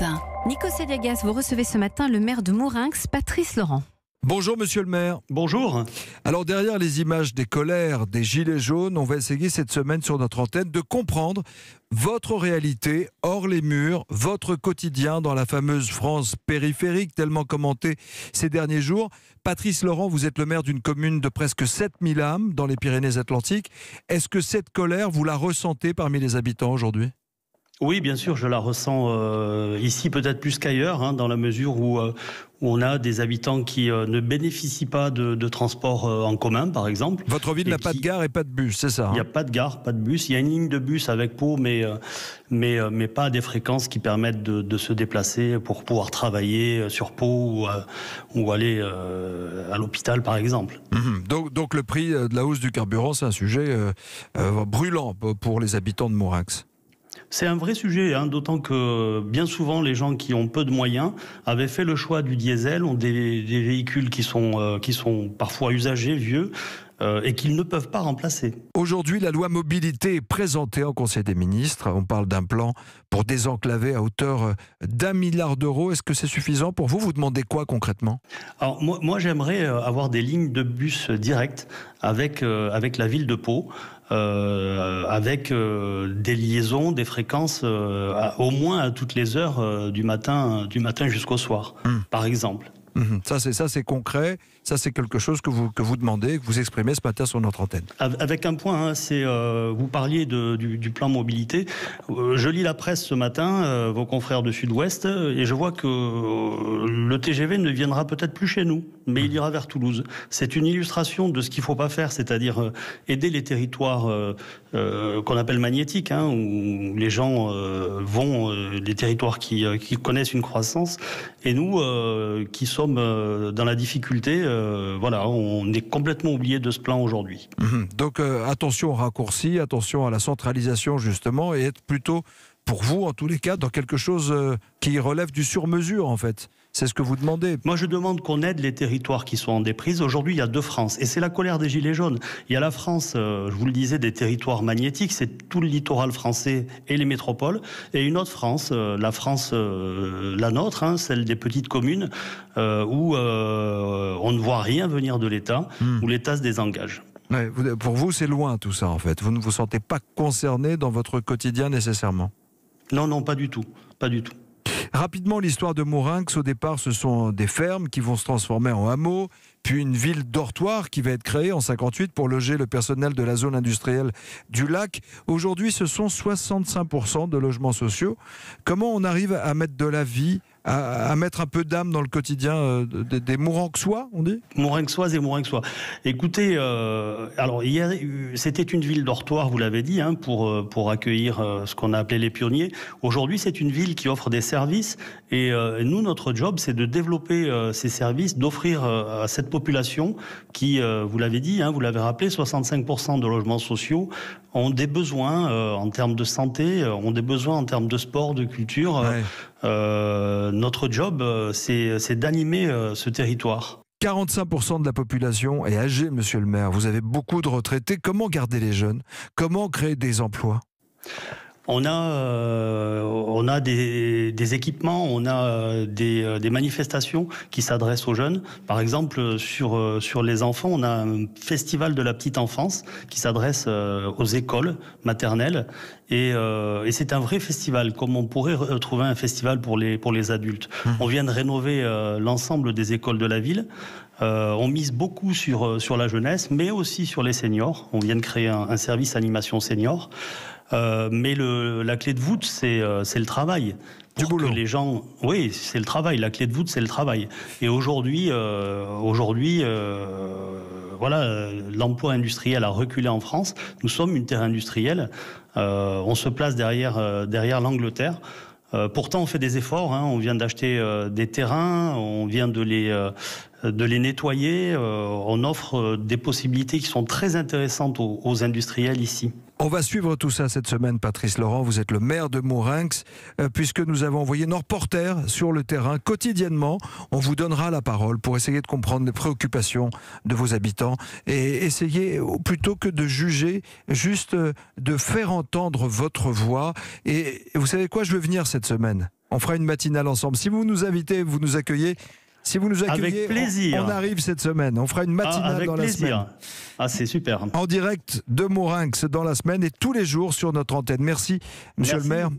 1. Nico Saliagas, vous recevez ce matin le maire de Mourinx, Patrice Laurent. Bonjour monsieur le maire. Bonjour. Alors derrière les images des colères, des gilets jaunes, on va essayer cette semaine sur notre antenne de comprendre votre réalité hors les murs, votre quotidien dans la fameuse France périphérique tellement commentée ces derniers jours. Patrice Laurent, vous êtes le maire d'une commune de presque 7000 âmes dans les Pyrénées-Atlantiques. Est-ce que cette colère, vous la ressentez parmi les habitants aujourd'hui ? Oui, bien sûr, je la ressens ici peut-être plus qu'ailleurs, dans la mesure où on a des habitants qui ne bénéficient pas de transport en commun, par exemple. Votre ville n'a pas de gare et pas de bus, c'est ça ? Il n'y a pas de gare, pas de bus. Il y a une ligne de bus avec Pau, mais pas à des fréquences qui permettent de se déplacer pour pouvoir travailler sur Pau ou aller à l'hôpital, par exemple. Donc le prix de la hausse du carburant, c'est un sujet brûlant pour les habitants de Mourinx. C'est un vrai sujet, d'autant que bien souvent les gens qui ont peu de moyens avaient fait le choix du diesel, ont des véhicules qui sont parfois usagés, vieux, et qu'ils ne peuvent pas remplacer. Aujourd'hui, la loi mobilité est présentée en Conseil des ministres. On parle d'un plan pour désenclaver à hauteur d'1 milliard d'euros. Est-ce que c'est suffisant pour vous ? Vous demandez quoi concrètement ? Alors moi j'aimerais avoir des lignes de bus directes avec la ville de Pau. Avec des liaisons, des fréquences au moins à toutes les heures du matin jusqu'au soir, par exemple. Ça c'est concret, ça c'est quelque chose que vous demandez, que vous exprimez ce matin sur notre antenne. Avec un point, vous parliez du plan mobilité. Je lis la presse ce matin, vos confrères de Sud-Ouest, et je vois que le TGV ne viendra peut-être plus chez nous, mais il ira vers Toulouse. C'est une illustration de ce qu'il ne faut pas faire, c'est-à-dire aider les territoires qu'on appelle magnétiques, où les gens vont, les territoires qui connaissent une croissance, et nous qui sommes dans la difficulté, on est complètement oublié de ce plan aujourd'hui. Donc attention aux raccourcis, attention à la centralisation justement, et être plutôt, pour vous en tous les cas, dans quelque chose qui relève du sur-mesure en fait. C'est ce que vous demandez. Moi, je demande qu'on aide les territoires qui sont en déprise. Aujourd'hui, il y a deux France. Et c'est la colère des Gilets jaunes. Il y a la France, je vous le disais, des territoires magnétiques. C'est tout le littoral français et les métropoles. Et une autre France, la France, la nôtre, celle des petites communes, où on ne voit rien venir de l'État, où l'État se désengage. Ouais, pour vous, c'est loin tout ça en fait. Vous ne vous sentez pas concerné dans votre quotidien nécessairement ? Non, pas du tout. Pas du tout. Rapidement, l'histoire de Mourinx, au départ, ce sont des fermes qui vont se transformer en hameaux, puis une ville dortoir qui va être créée en 58 pour loger le personnel de la zone industrielle du lac. Aujourd'hui, ce sont 65% de logements sociaux. Comment on arrive à mettre de la vie, à mettre un peu d'âme dans le quotidien des Mourinxois, on dit ? Mourinxoises et Mourinxois. Écoutez, alors hier, c'était une ville dortoir, vous l'avez dit, pour accueillir ce qu'on a appelé les pionniers. Aujourd'hui, c'est une ville qui offre des services et nous, notre job, c'est de développer ces services, d'offrir à cette population qui, vous l'avez dit, vous l'avez rappelé, 65% de logements sociaux ont des besoins en termes de santé, ont des besoins en termes de sport, de culture. Ouais. Notre job, c'est d'animer ce territoire. 45% de la population est âgée, monsieur le maire. Vous avez beaucoup de retraités. Comment garder les jeunes ? Comment créer des emplois ? On a des équipements, on a des manifestations qui s'adressent aux jeunes. Par exemple, sur les enfants, on a un festival de la petite enfance qui s'adresse aux écoles maternelles. Et c'est un vrai festival, comme on pourrait trouver un festival pour les adultes. On vient de rénover l'ensemble des écoles de la ville. On mise beaucoup sur la jeunesse, mais aussi sur les seniors. On vient de créer un service animation senior. Mais la clé de voûte, c'est le travail. Du boulot. Les gens, oui, c'est le travail. La clé de voûte, c'est le travail. Et aujourd'hui, l'emploi industriel a reculé en France. Nous sommes une terre industrielle. On se place derrière l'Angleterre. Pourtant, on fait des efforts. On vient d'acheter des terrains, on vient de les nettoyer. On offre des possibilités qui sont très intéressantes aux industriels ici. On va suivre tout ça cette semaine, Patrice Laurent. Vous êtes le maire de Mourinx, puisque nous avons envoyé nos reporters sur le terrain quotidiennement. On vous donnera la parole pour essayer de comprendre les préoccupations de vos habitants et essayer, plutôt que de juger, juste de faire entendre votre voix. Et vous savez quoi, je veux venir cette semaine On fera une matinale ensemble. Si vous nous invitez, vous nous accueillez. Si vous nous accueillez, avec plaisir. On arrive cette semaine. On fera une matinale dans la semaine. Ah, c'est super. En direct de Maurinx dans la semaine et tous les jours sur notre antenne. Merci, monsieur le maire.